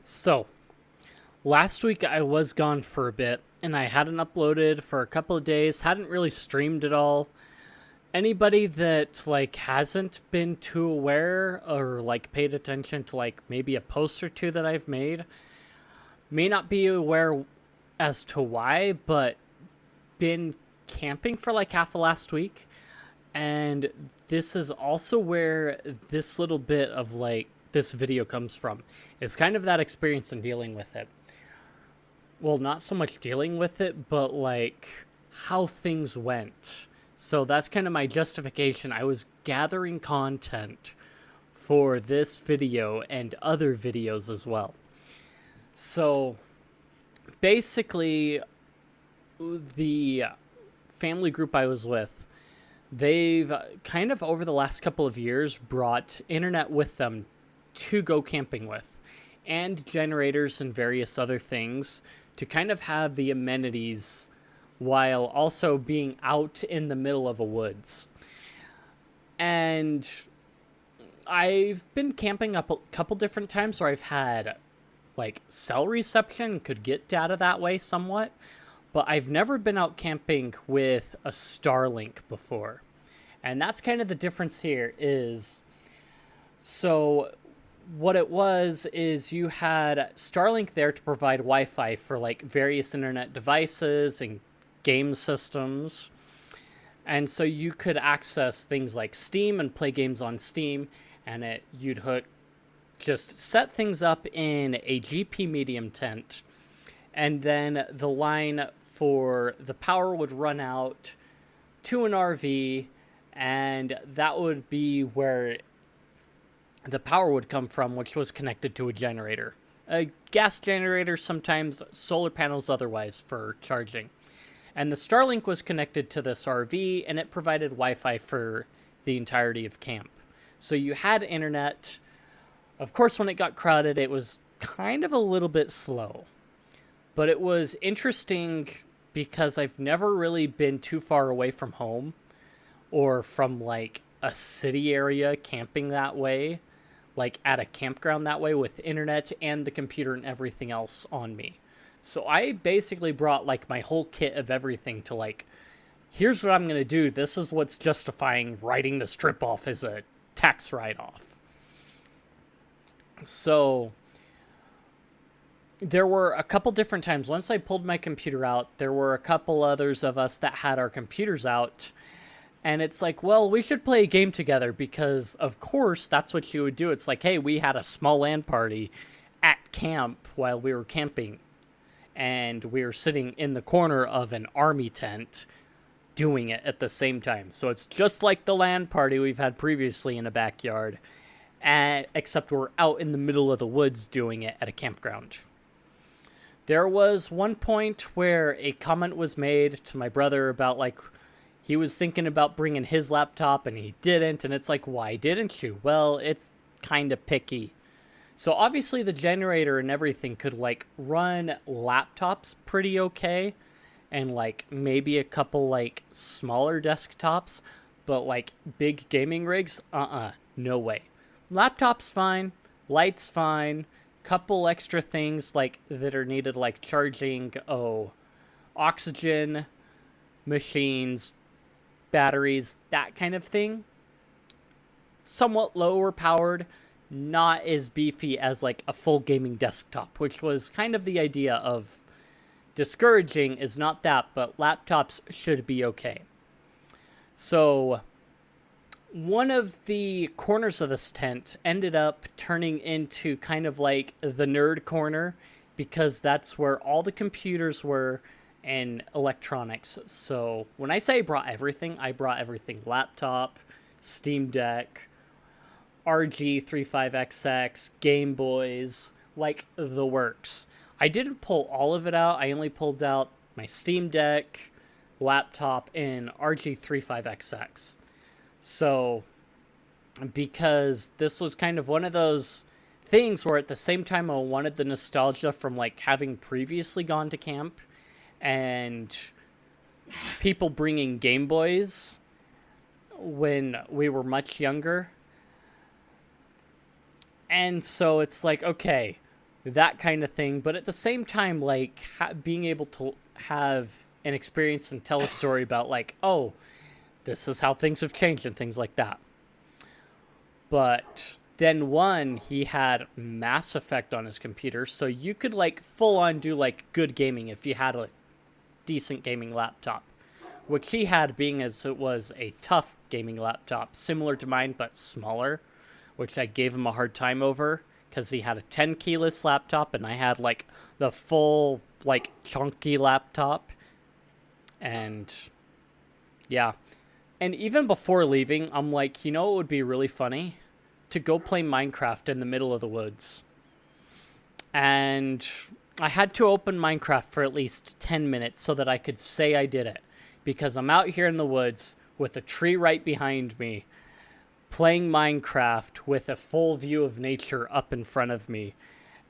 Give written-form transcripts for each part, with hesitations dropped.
So, last week I was gone for a bit and I hadn't uploaded for a couple of days, hadn't really streamed at all. Anybody that hasn't been too aware or paid attention to maybe a post or two that I've made may not be aware as to why, but been camping for half of last week, and this is also where this little bit of this video comes from. It's kind of that experience in dealing with it. Well, not so much dealing with it, but how things went. So that's kind of my justification. I was gathering content for this video and other videos as well. So basically, the family group I was with, they've kind of over the last couple of years brought internet with them to go camping with, and generators and various other things to kind of have the amenities while also being out in the middle of a woods. And I've been camping up a couple different times where I've had cell reception, could get data that way somewhat, but I've never been out camping with a Starlink before. And that's kind of the difference here is, so what it was is you had Starlink there to provide Wi-Fi for various internet devices and game systems. And so you could access things like Steam and play games on Steam, and you'd just set things up in a GP medium tent, and then the line for the power would run out to an RV, and that would be where the power would come from, which was connected to a generator. A gas generator, sometimes solar panels otherwise for charging. And the Starlink was connected to this RV, and it provided Wi-Fi for the entirety of camp. So you had internet. Of course, when it got crowded, it was kind of a little bit slow. But it was interesting because I've never really been too far away from home or from a city area camping that way, at a campground that way with internet and the computer and everything else on me. So I basically brought my whole kit of everything to here's what I'm going to do. This is what's justifying writing this trip off as a tax write-off. So there were a couple different times. Once I pulled my computer out, there were a couple others of us that had our computers out. And it's well, we should play a game together because, of course, that's what you would do. It's hey, we had a small LAN party at camp while we were camping. And we were sitting in the corner of an army tent doing it at the same time. So it's just like the LAN party we've had previously in a backyard, except we're out in the middle of the woods doing it at a campground. There was one point where a comment was made to my brother about he was thinking about bringing his laptop and he didn't, and it's why didn't you? Well, it's kind of picky. So obviously the generator and everything could run laptops pretty okay, and maybe a couple smaller desktops, but big gaming rigs, no way. Laptops fine, lights fine, couple extra things that are needed charging, oxygen, machines, batteries, that kind of thing. Somewhat lower powered, not as beefy as a full gaming desktop, which was kind of the idea of discouraging is not that, but laptops should be okay. So one of the corners of this tent ended up turning into kind of the nerd corner, because that's where all the computers were and electronics. So when I say I brought everything. Laptop, Steam Deck, RG35XX, Game Boys, the works. I didn't pull all of it out. I only pulled out my Steam Deck, laptop, and RG35XX. So, because this was kind of one of those things where at the same time I wanted the nostalgia from having previously gone to camp and people bringing Game Boys when we were much younger. And so it's okay, that kind of thing. But at the same time, like being able to have an experience and tell a story about like, oh, this is how things have changed and things like that. But then one, he had Mass Effect on his computer, so you could like full on do like good gaming if you had a decent gaming laptop, which he had, being as it was a tough gaming laptop similar to mine but smaller, which I gave him a hard time over because he had a 10 keyless laptop and I had like the full like chunky laptop. And yeah, and even before leaving, I'm like, you know, it would be really funny to go play Minecraft in the middle of the woods. And I had to open Minecraft for at least 10 minutes so that I could say I did it. Because I'm out here in the woods with a tree right behind me, playing Minecraft with a full view of nature up in front of me.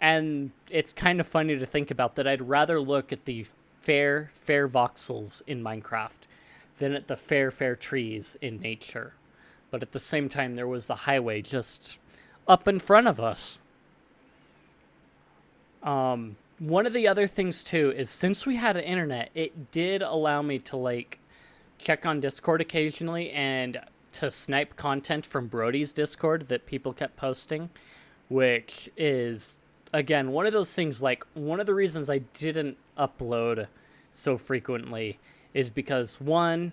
And it's kind of funny to think about that I'd rather look at the fair voxels in Minecraft than at the fair trees in nature. But at the same time, there was the highway just up in front of us. One of the other things too is since we had an internet, it did allow me to like check on Discord occasionally and to snipe content from Brody's Discord that people kept posting, which is, again, one of those things, like one of the reasons I didn't upload so frequently is because one,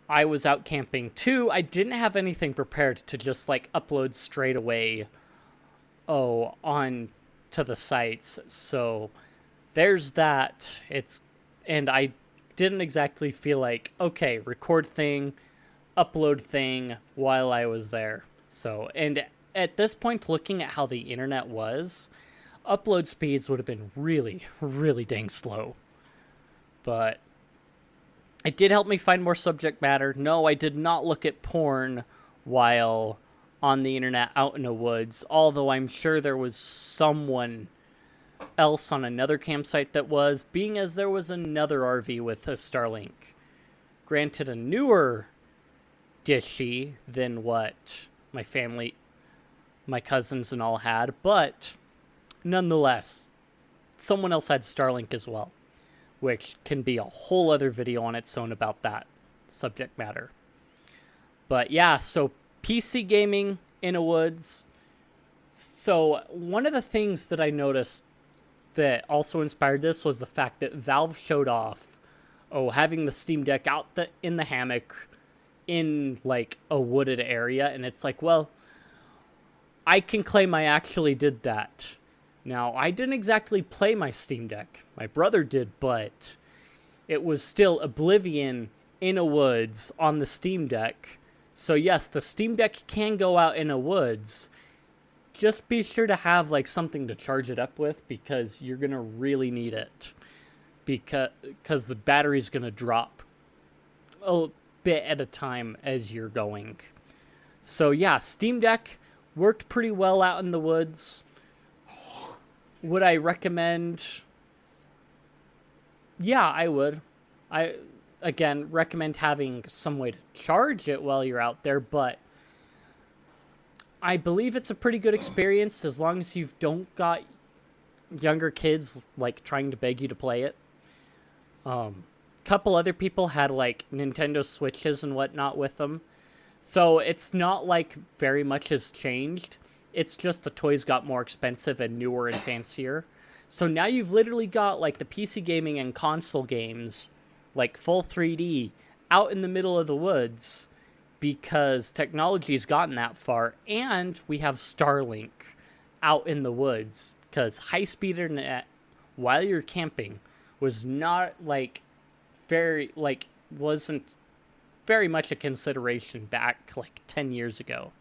I was out camping. Two, I didn't have anything prepared to just like upload straight away on to the sites. So there's that. And I didn't exactly feel like, okay, record thing, upload thing while I was there. So, and at this point, looking at how the internet was, upload speeds would have been really, really dang slow. But it did help me find more subject matter. No, I did not look at porn while on the internet out in the woods, although I'm sure there was someone else on another campsite that was, being as there was another RV with a Starlink. Granted, a newer dishy than what my family, my cousins and all had, but nonetheless, someone else had Starlink as well, which can be a whole other video on its own about that subject matter. But yeah, so PC gaming in a woods. So one of the things that I noticed that also inspired this was the fact that Valve showed off, having the Steam Deck out in the hammock in like a wooded area. And it's like, well, I can claim I actually did that. Now, I didn't exactly play my Steam Deck. My brother did, but it was still Oblivion in a woods on the Steam Deck. So yes, the Steam Deck can go out in a woods. Just be sure to have like something to charge it up with, because you're going to really need it. Because the battery's going to drop a bit at a time as you're going. So yeah, Steam Deck worked pretty well out in the woods. Would I recommend? Yeah, I would. I, again, recommend having some way to charge it while you're out there, but I believe it's a pretty good experience as long as you don't got younger kids like trying to beg you to play it. Couple other people had like Nintendo Switches and whatnot with them. So it's not like very much has changed. It's just the toys got more expensive and newer and fancier. So now you've literally got like the PC gaming and console games, like full 3D, out in the middle of the woods because technology's gotten that far. And we have Starlink out in the woods because high-speed internet while you're camping was not wasn't very much a consideration back like 10 years ago.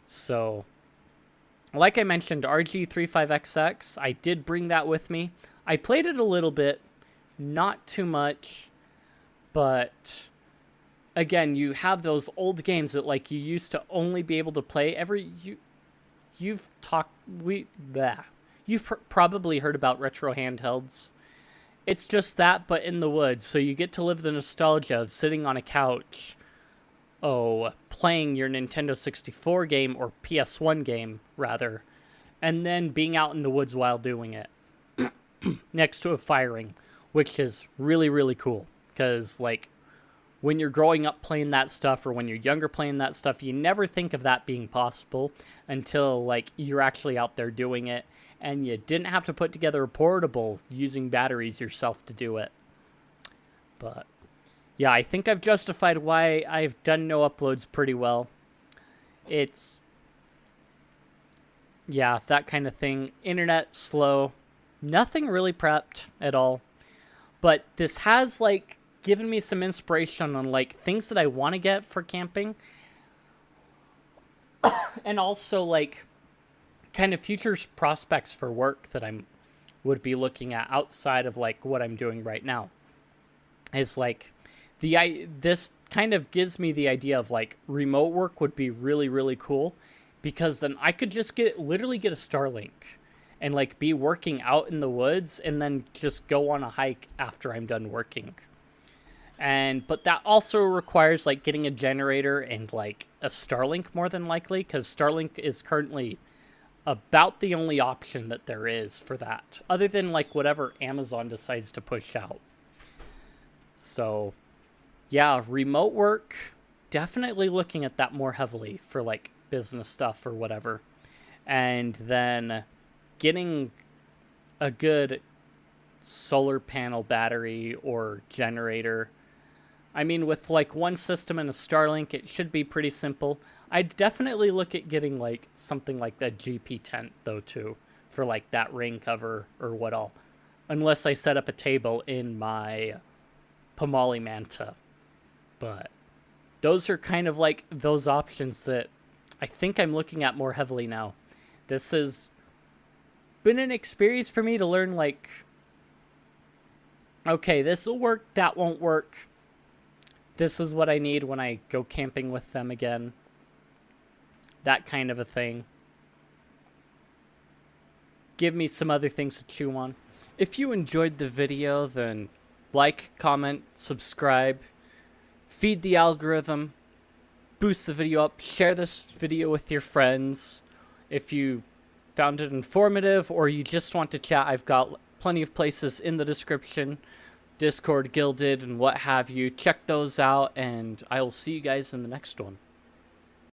So, like I mentioned, RG35XX, I did bring that with me. I played it a little bit, not too much, but again, you have those old games that like you used to only be able to play you've probably heard about retro handhelds. It's just that, but in the woods. So you get to live the nostalgia of sitting on a couch, playing your Nintendo 64 game, or PS1 game, rather, and then being out in the woods while doing it next to a firing, which is really, really cool. Because, like, when you're growing up playing that stuff or when you're younger playing that stuff, you never think of that being possible until, like, you're actually out there doing it and you didn't have to put together a portable using batteries yourself to do it. But, yeah, I think I've justified why I've done no uploads pretty well. It's, yeah, that kind of thing. Internet slow. Nothing really prepped at all. But this has, like, given me some inspiration on, like, things that I want to get for camping. And also, like, kind of future prospects for work that I would be looking at outside of, like, what I'm doing right now. It's like, this kind of gives me the idea of, like, remote work would be really, really cool. Because then I could just literally get a Starlink and, like, be working out in the woods and then just go on a hike after I'm done working. But that also requires, like, getting a generator and, like, a Starlink more than likely, because Starlink is currently about the only option that there is for that, other than, like, whatever Amazon decides to push out. So, yeah, remote work, definitely looking at that more heavily for, like, business stuff or whatever. And then getting a good solar panel battery or generator. I mean, with, like, one system and a Starlink, it should be pretty simple. I'd definitely look at getting, like, something like that GP tent, though, too, for, like, that rain cover or what all. Unless I set up a table in my Pomali Manta. But those are kind of, like, those options that I think I'm looking at more heavily now. This has been an experience for me to learn, like, okay, this will work, that won't work. This is what I need when I go camping with them again. That kind of a thing. Give me some other things to chew on. If you enjoyed the video, then like, comment, subscribe, feed the algorithm, boost the video up, share this video with your friends. If you found it informative or you just want to chat, I've got plenty of places in the description. Discord, Guilded, and what have you. Check those out, and I will see you guys in the next one.